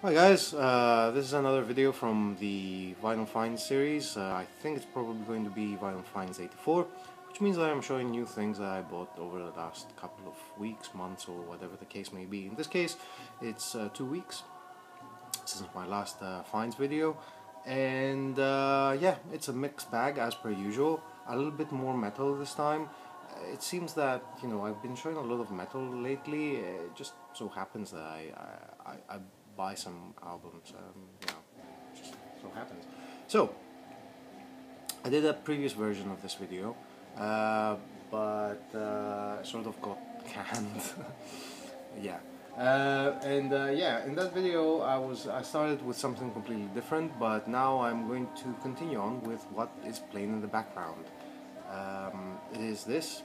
Hi guys, this is another video from the Vinyl Finds series. I think it's probably going to be Vinyl Finds 84, which means that I'm showing new things that I bought over the last couple of weeks, months, or whatever the case may be. In this case, it's 2 weeks since my last finds video, and yeah, it's a mixed bag as per usual. A little bit more metal this time. It seems that I've been showing a lot of metal lately. It just so happens that I buy some albums. Just so happens. So I did a previous version of this video, but sort of got canned. Yeah. Yeah, in that video I started with something completely different, but now I'm going to continue on with what is playing in the background. It is this.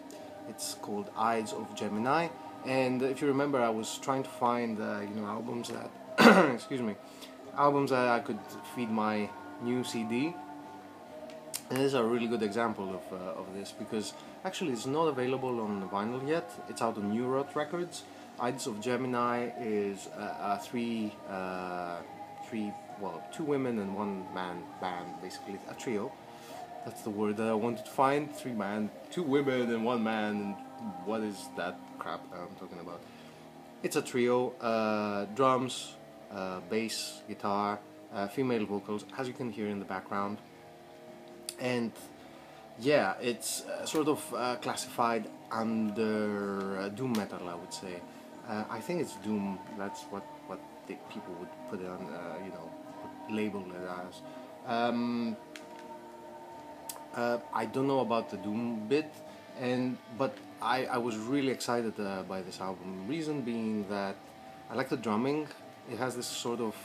It's called Ides of Gemini, and if you remember, I was trying to find albums that excuse me, albums that I could feed my new CD. And this is a really good example of this, because actually it's not available on vinyl yet. It's out on New Rot Records. Ides of Gemini is two women and one man band, basically a trio. That's the word that I wanted to find. Two women and one man, and what is that crap that I'm talking about? It's a trio, drums, bass, guitar, female vocals, as you can hear in the background. And yeah, it's sort of classified under doom metal, I would say. I think it's doom. That's what the people would put it on, label it as. I don't know about the doom bit, but I was really excited by this album. Reason being that I like the drumming. It has this sort of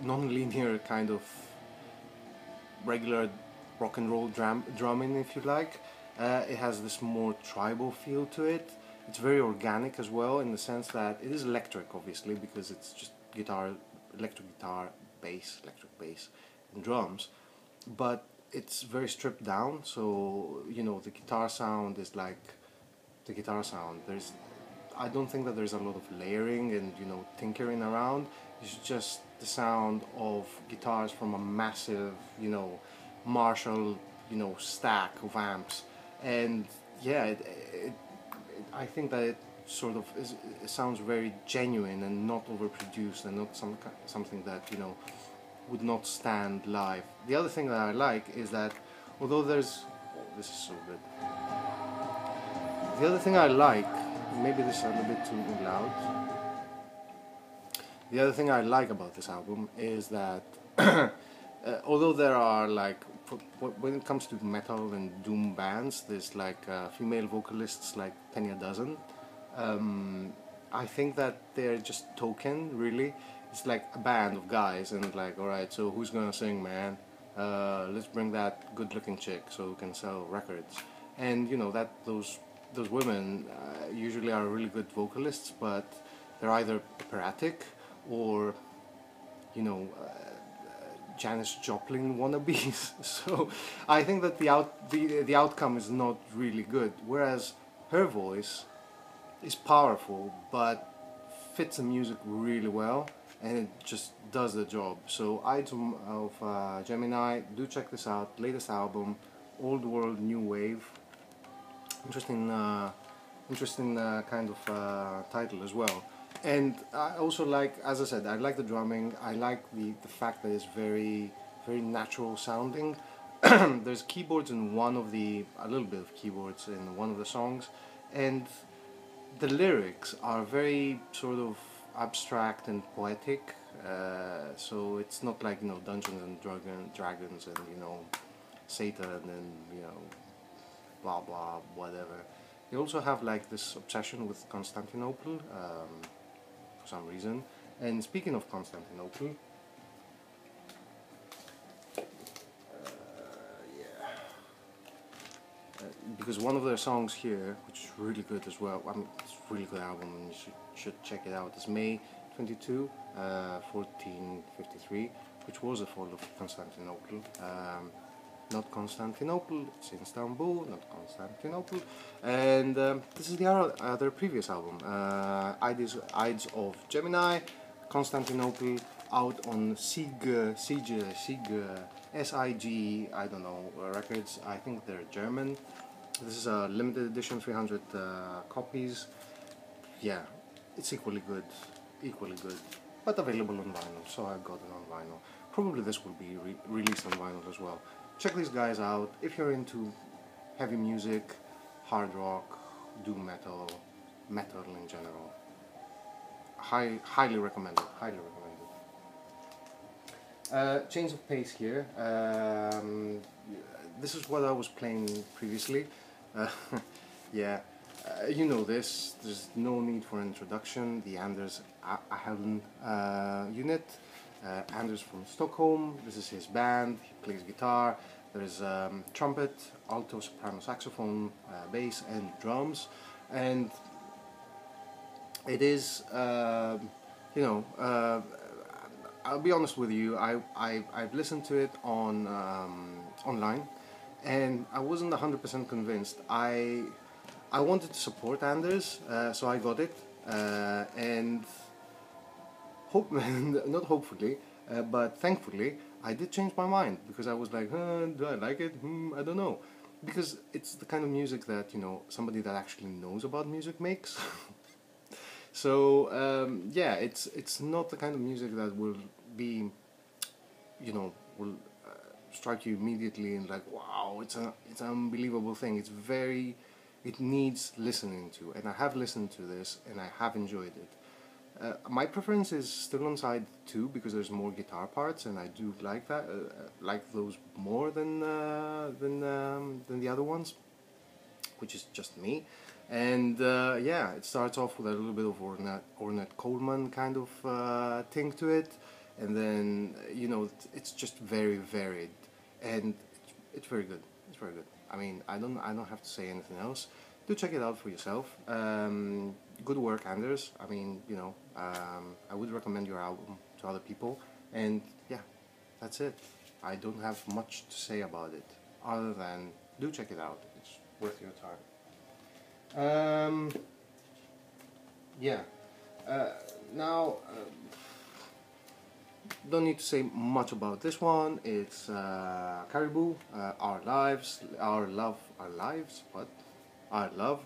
non-linear kind of regular rock and roll drumming, if you like. It has this more tribal feel to it. It's very organic as well, in the sense that it is electric, obviously, because it's just electric guitar, electric bass, and drums. But it's very stripped down, so the guitar sound is like the guitar sound. I don't think that there's a lot of layering and tinkering around. It's just the sound of guitars from a massive Marshall stack of amps. And yeah, I think that it sort of it sounds very genuine and not overproduced, and not something that would not stand live. The other thing that I like is that although this is so good. The other thing I like, maybe this is a little bit too loud. The other thing I like about this album is that although there are when it comes to metal and doom bands, there's female vocalists like penny a dozen. I think that they're just token, really. It's like a band of guys, and alright, so who's gonna sing, man? Let's bring that good-looking chick so we can sell records. And that those women usually are really good vocalists, but they're either operatic or Janis Joplin wannabes. So I think that the outcome is not really good. Whereas her voice is powerful, but fits the music really well, and it just does the job. So Ides of Gemini, do check this out. Latest album, Old World, New Wave. Interesting kind of title as well. And I also like, as I said, I like the drumming. I like the fact that it's very, very natural sounding. There's keyboards in a little bit of keyboards in one of the songs, and the lyrics are very sort of abstract and poetic. So it's not like Dungeons and Dragons and Satan and blah blah whatever. They also have this obsession with Constantinople for some reason. And speaking of Constantinople, because one of their songs here, which is really good as well, it's a really good album and you should check it out, it's May 22, 1453, which was the fall of Constantinople. Not Constantinople, it's Istanbul, not Constantinople. And this is the other previous album, Ides of Gemini, Constantinople, out on SIG, I don't know, records. I think they're German. This is a limited edition, 300 copies. Yeah, it's equally good, but available on vinyl, so I got it on vinyl. Probably this will be released on vinyl as well. Check these guys out if you're into heavy music, hard rock, doom metal, metal in general. Highly recommended, highly recommended. Change of pace here. This is what I was playing previously. Yeah, you know this. There's no need for introduction. The Anders Ahlen unit. Anders from Stockholm. This is his band. He plays guitar. There's trumpet, alto, soprano, saxophone, bass, and drums. And it is, you know, I'll be honest with you. I've listened to it on online, and I wasn't 100% convinced. I wanted to support Anders, so I got it, and not hopefully, but thankfully, I did change my mind, because I was like, do I like it? I don't know, because it's the kind of music that, you know, somebody that actually knows about music makes. So yeah, it's not the kind of music that will be, you know, will strike you immediately and like, wow, it's an unbelievable thing. It needs listening to, and I have listened to this and I have enjoyed it. My preference is still on side 2, because there's more guitar parts, and I do like that, like those more than the other ones, which is just me. And yeah, it starts off with a little bit of Ornette Coleman kind of thing to it, and then, you know, it's just very varied, and it's very good. It's very good. I mean, I don't have to say anything else. Do check it out for yourself. Good work, Anders. I mean, you know, I would recommend your album to other people, and yeah, that's it. I don't have much to say about it, other than do check it out. It's worth your time. Yeah. Now, don't need to say much about this one. It's Caribou, Our Lives, Our Love, what? Our Love.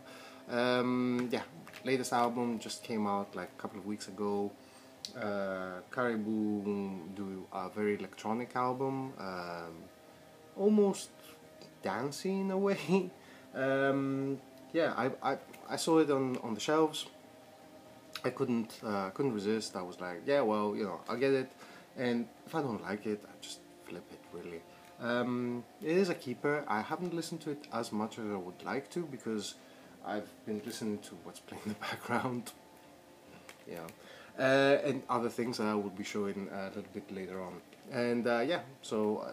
Yeah, latest album just came out like a couple of weeks ago. Caribou do a very electronic album, almost dancey in a way. Yeah, I saw it on the shelves. I couldn't resist. I was like, yeah, well, you know, I'll get it, and if I don't like it, I just flip it, really. It is a keeper. I haven't listened to it as much as I would like to, because I've been listening to what's playing in the background, you know, and other things that I will be showing a little bit later on. And yeah, so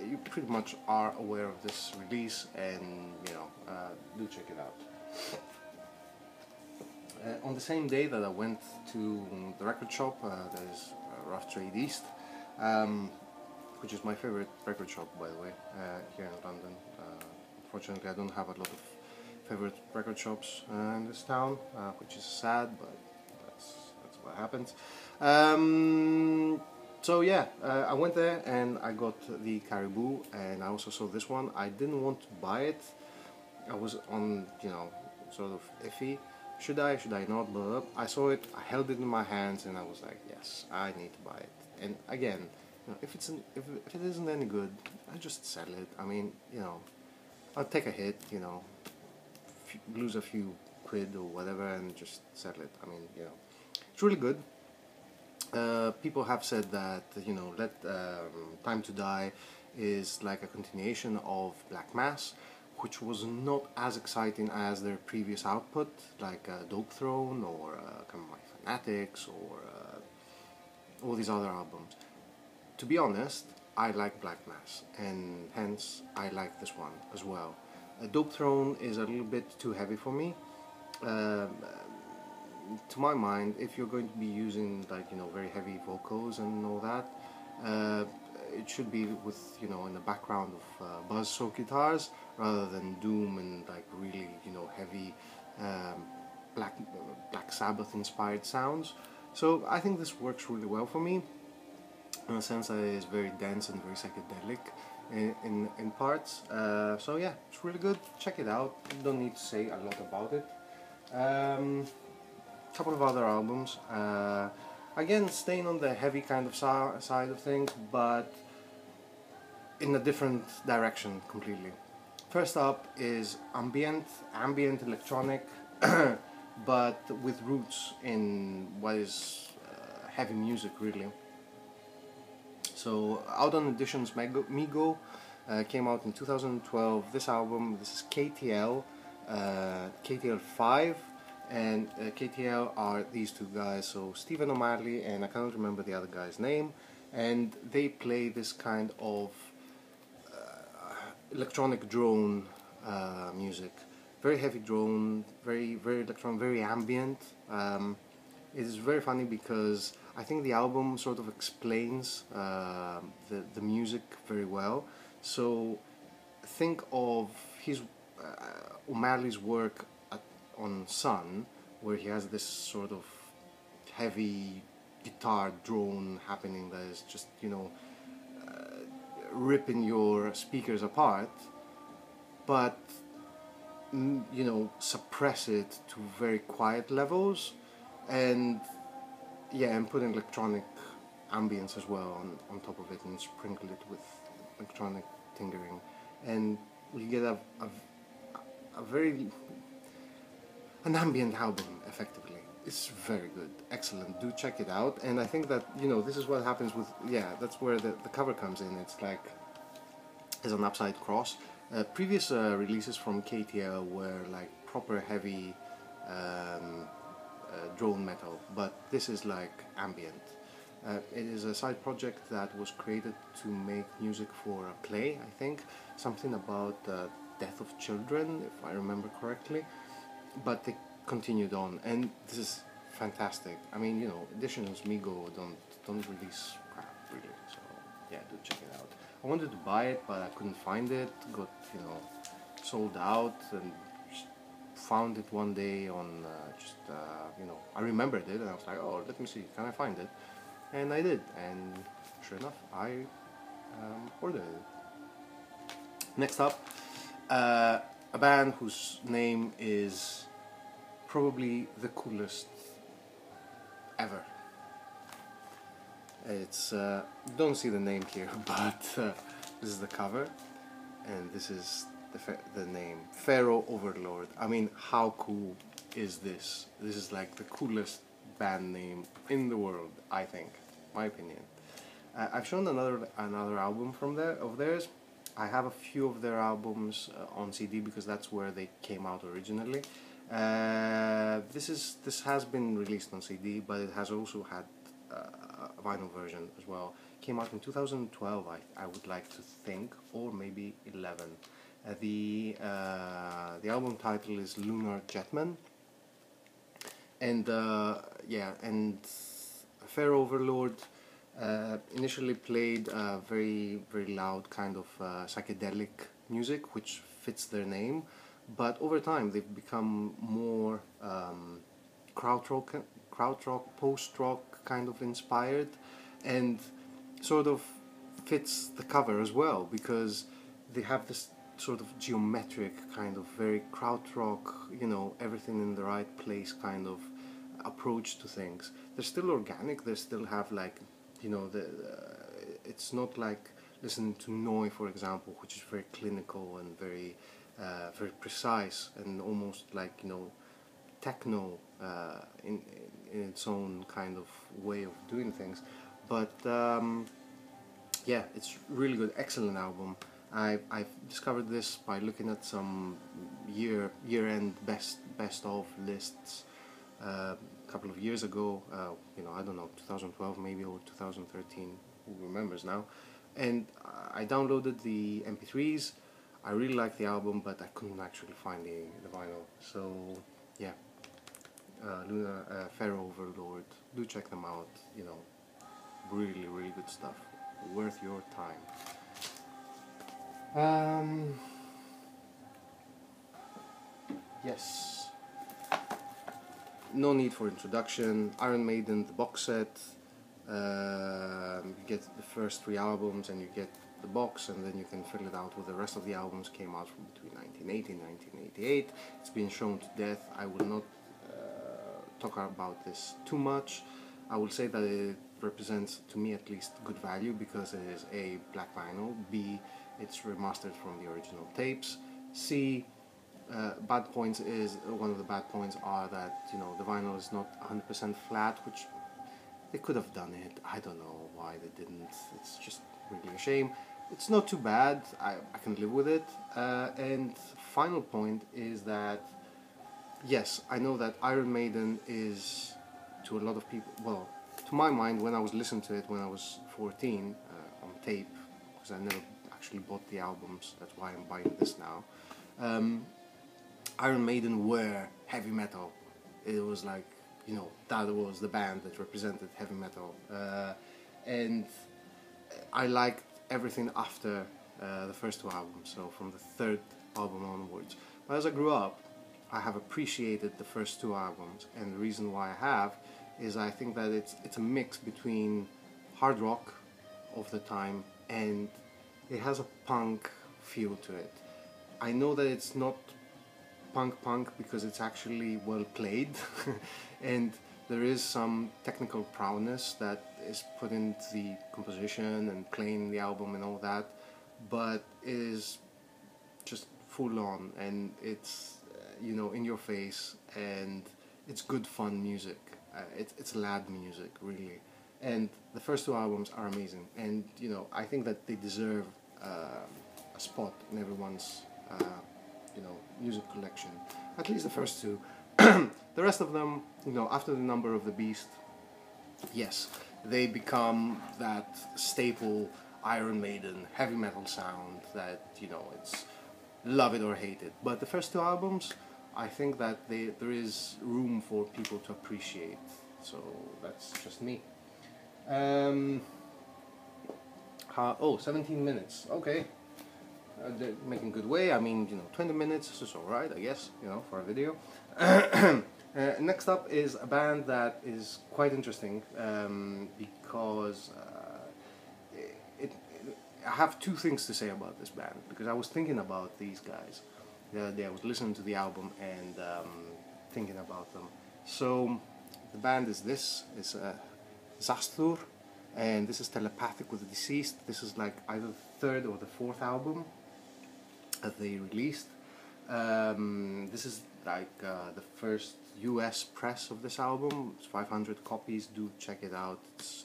you pretty much are aware of this release, and you know, do check it out. On the same day that I went to the record shop, that is Rough Trade East, which is my favorite record shop, by the way, here in London. Unfortunately, I don't have a lot of favorite record shops in this town, which is sad, but that's what happens. So yeah, I went there and I got the Caribou, and I also saw this one. I didn't want to buy it. I was on, you know, sort of iffy. Should I not? Blah, blah. I saw it, I held it in my hands, and I was like, yes, I need to buy it. And again, you know, if it isn't any good, I just sell it. I mean, you know, I'll take a hit, you know, lose a few quid or whatever, and just sell it. I mean, you know, it's really good. People have said that, you know, Time to Die is like a continuation of Black Mass, which was not as exciting as their previous output, like Dope Throne or Come My Fanatics or all these other albums. To be honest, I like Black Mass, and hence I like this one as well. Dope Throne is a little bit too heavy for me. To my mind, if you're going to be using, like, you know, very heavy vocals and all that, it should be with, you know, in the background of buzzsaw guitars, rather than doom and like really, you know, heavy Black Sabbath inspired sounds. So I think this works really well for me, in a sense that it is very dense and very psychedelic in parts. So yeah, it's really good. Check it out. You don't need to say a lot about it. Couple of other albums. Again, staying on the heavy kind of side of things, but in a different direction completely. First up is ambient electronic, but with roots in what is heavy music really. So Out on Editions Migo came out in 2012. This album, this is KTL, KTL 5, and KTL are these two guys, so Stephen O'Malley and I can't remember the other guy's name, and they play this kind of electronic drone music. Very heavy drone, very electronic, very ambient. It is very funny because I think the album sort of explains the music very well. So think of his O'Malley's work on Sun, where he has this sort of heavy guitar drone happening that is just, you know, ripping your speakers apart, but you know, suppress it to very quiet levels, and yeah, and put in electronic ambience as well on top of it, and sprinkle it with electronic tinkering, and you get a very an ambient album effectively. It's very good, excellent. Do check it out. And I think that, you know, this is what happens with, yeah, that's where the cover comes in. It's like it's an upside cross. Previous releases from KTL were like proper heavy drone metal, but this is like ambient. It is a side project that was created to make music for a play, I think, something about death of children, if I remember correctly, but they continued on, and this is fantastic. I mean, you know, Editions Migo don't release crap really, so yeah, do check it out. I wanted to buy it, but I couldn't find it. Got, you know, sold out, and just found it one day on you know, I remembered it, and I was like, oh, let me see, can I find it? And I did, and sure enough, I ordered it. Next up, a band whose name is probably the coolest ever. It's don't see the name here, but this is the cover, and this is the name, Pharaoh Overlord. I mean, how cool is this? This is like the coolest band name in the world, I think, my opinion. I've shown another album from of theirs. I have a few of their albums on CD because that's where they came out originally. This has been released on CD, but it has also had a vinyl version as well. Came out in 2012, I would like to think, or maybe 11. The album title is Lunar Jetman, and yeah, and Pharaoh Overlord initially played very loud kind of psychedelic music, which fits their name, but over time they've become more krautrock, post-rock kind of inspired, and sort of fits the cover as well, because they have this sort of geometric kind of very krautrock, you know, everything in the right place kind of approach to things. They're still organic, they still have, like, you know, it's not like listening to Noi, for example, which is very clinical and very precise, and almost like, you know, techno in its own kind of way of doing things. But yeah, it's really good, excellent album. I've discovered this by looking at some year-end best of lists a couple of years ago. You know, I don't know, 2012 maybe, or 2013, who remembers now. And I downloaded the MP3s. I really liked the album, but I couldn't actually find the vinyl. So yeah, Pharaoh Overlord, do check them out. You know, really good stuff, worth your time. Yes. no need for introduction. Iron Maiden, the box set. You get the first 3 albums and you get the box, and then you can fill it out with the rest of the albums. Came out from between 1980 and 1988. It's been shown to death. I will not talk about this too much. I will say that it represents, to me at least, good value because it is A, black vinyl, B, it's remastered from the original tapes, C, bad points is, one of the bad points are that, you know, the vinyl is not 100% flat, which they could have done it. I don't know why they didn't. It's just really a shame. It's not too bad. I can live with it. And final point is that, yes, I know that Iron Maiden is, to a lot of people, well, to my mind, when I was listening to it when I was 14 on tape, because I never actually bought the albums, that's why I'm buying this now. Iron Maiden were heavy metal. It was like, you know, that was the band that represented heavy metal. And I liked everything after the first 2 albums, so from the 3rd album onwards. But as I grew up, I have appreciated the first 2 albums, and the reason why I have is I think that it's a mix between hard rock of the time and it has a punk feel to it. I know that it's not punk because it's actually well played and there is some technical prowess that is put into the composition and playing the album and all that, but it is just full on, and it's you know, in your face, and it's good fun music. It's lad music, really, and the first 2 albums are amazing, and you know, I think that they deserve a spot in everyone's you know, music collection, at least the first 2. The rest of them, you know, after the Number of the Beast, yes, they become that staple Iron Maiden heavy metal sound that, you know, it's love it or hate it. But the first 2 albums, I think that there is room for people to appreciate. So that's just me. 17 minutes. Okay. They're making good way. I mean, you know, 20 minutes is alright, I guess, you know, for a video. Next up is a band that is quite interesting because I have 2 things to say about this band, because I was thinking about these guys the other day. I was listening to the album and thinking about them. So the band is this, is Zastur, and this is Telepathic with the Deceased. This is like either the 3rd or the 4th album that they released. This is like the first US press of this album. It's 500 copies. Do check it out. It's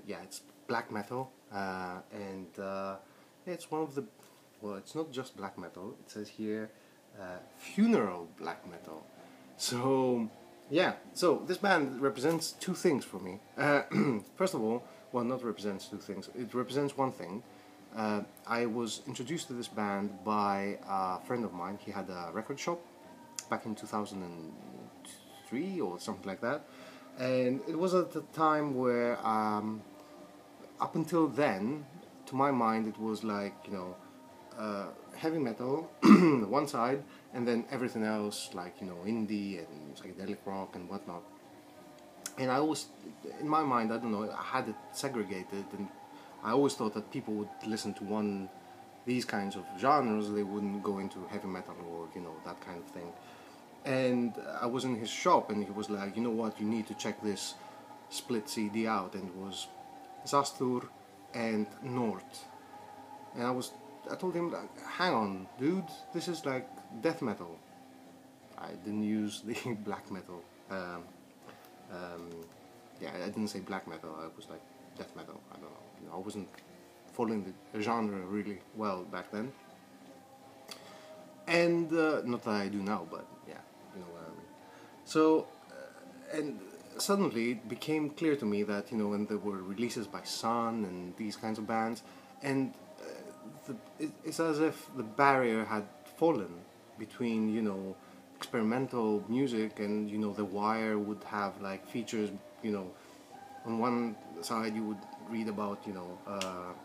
yeah, it's black metal, and it's one of the, well, it's not just black metal. It says here funeral black metal. So yeah, so this band represents 2 things for me. First of all, well, not represents 2 things. It represents one thing. I was introduced to this band by a friend of mine. He had a record shop back in 2003 or something like that, and it was at the time where up until then, to my mind, it was like, you know, heavy metal one side, and then everything else like, you know, indie and psychedelic rock and whatnot. And I always, in my mind, I don't know, I had it segregated, and I always thought that people would listen to these kinds of genres. They wouldn't go into heavy metal or, you know, that kind of thing. And I was in his shop and he was like, you know what, you need to check this split CD out, and it was Zastur and Nort. And I told him, like, hang on, dude, this is like death metal. I didn't use the black metal. Yeah, I didn't say black metal, I was like death metal, I don't know. You know, I wasn't following the genre really well back then. And, not that I do now, but yeah, you know what I mean. So, and suddenly it became clear to me that, you know, when there were releases by Sun and these kinds of bands, and it's as if the barrier had fallen between, you know, experimental music and, you know, The Wire would have like features, you know, on one side you would read about, you know,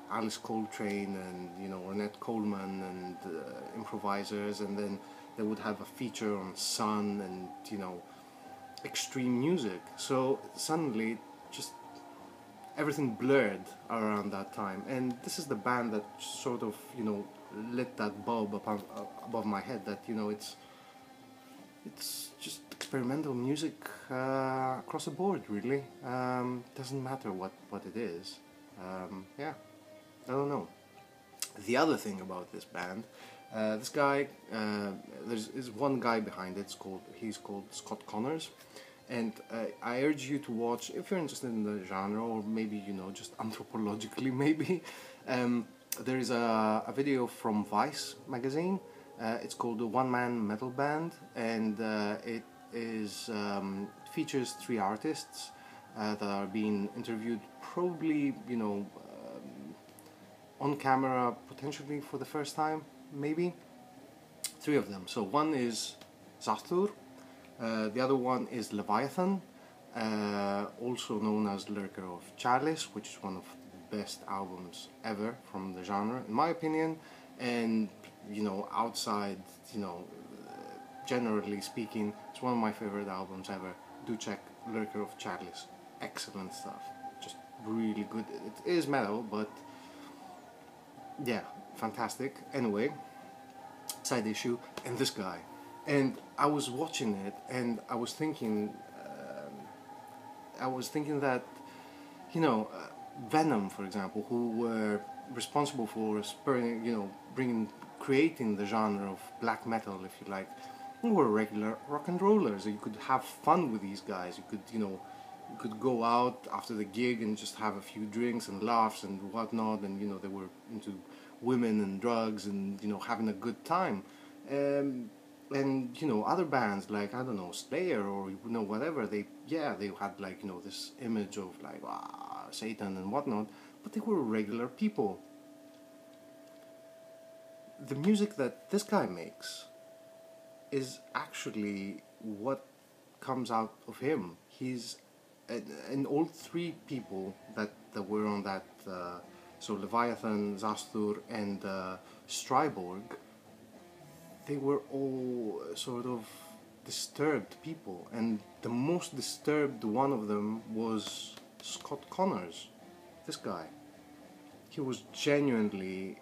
Alice Coltrane and, you know, Ornette Coleman and improvisers, and then they would have a feature on Sun and, you know, extreme music. So suddenly, just everything blurred around that time, and this is the band that sort of, you know, lit that bulb above my head that, you know, it's just experimental music across the board, really. Doesn't matter what it is. Yeah, I don't know. The other thing about this band, this guy, is one guy behind it. He's called Scott Connors, and I urge you to watch if you're interested in the genre, or maybe, you know, just anthropologically maybe. There is a video from Vice magazine. It's called the One Man Metal Band, and it features three artists that are being interviewed, probably, you know, on camera, potentially for the first time, maybe. Three of them. So one is Zastur, the other one is Leviathan, also known as Lurker of Chalice, which is one of the best albums ever from the genre, in my opinion. And, you know, outside, you know, generally speaking, it's one of my favorite albums ever. Do check Lurker of Chalice. Excellent stuff. Just really good. It is metal, but yeah, fantastic. Anyway, side issue, and this guy. And I was watching it, and I was thinking that, you know, Venom, for example, who were responsible for spurring, you know, creating the genre of black metal, if you like, who were regular rock and rollers. You could have fun with these guys. You could, you know, you could go out after the gig and just have a few drinks and laughs and whatnot, and, you know, they were into women and drugs and, you know, having a good time. And, you know, other bands like, I don't know, Slayer, or, you know, whatever, they had, like, you know, this image of, like, Satan and whatnot, but they were regular people. The music that this guy makes is actually what comes out of him. And all three people that were on that, so Leviathan, Zastur, and Stryborg, they were all sort of disturbed people, and the most disturbed one of them was Scott Connors. This guy, he was genuinely,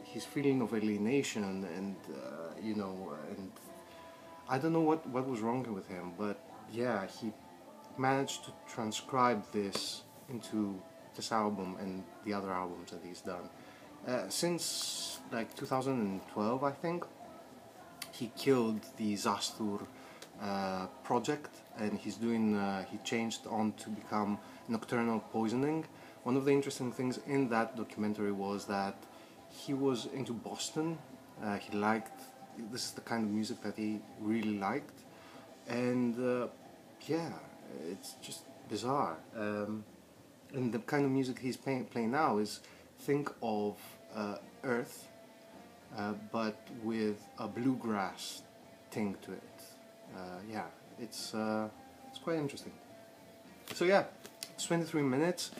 his feeling of alienation, and you know, and I don't know what was wrong with him, but yeah, he managed to transcribe this into this album and the other albums that he's done. Since like 2012, I think, he killed the Zastur project, and he's doing. He changed on to become Nocturnal Poisoning. One of the interesting things in that documentary was that he was into Boston. He liked. This is the kind of music that he really liked, and yeah, it's just bizarre. And the kind of music he's playing now is, think of Earth, but with a bluegrass thing to it. Yeah, it's quite interesting. So yeah, it's 23 minutes.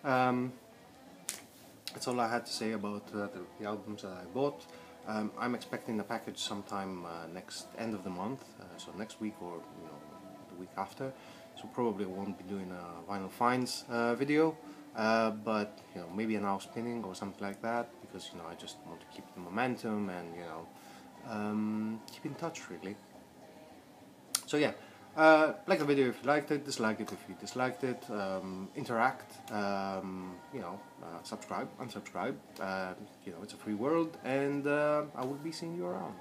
That's all I had to say about the albums that I bought. I'm expecting the package sometime next end of the month, so next week, or, you know, the week after. So probably won't be doing a vinyl finds video, but, you know, maybe an hour spinning or something like that, because, you know, I just want to keep the momentum and, you know, keep in touch, really. So yeah, like the video if you liked it, dislike it if you disliked it, interact, you know, subscribe, unsubscribe, you know, it's a free world, and I will be seeing you around.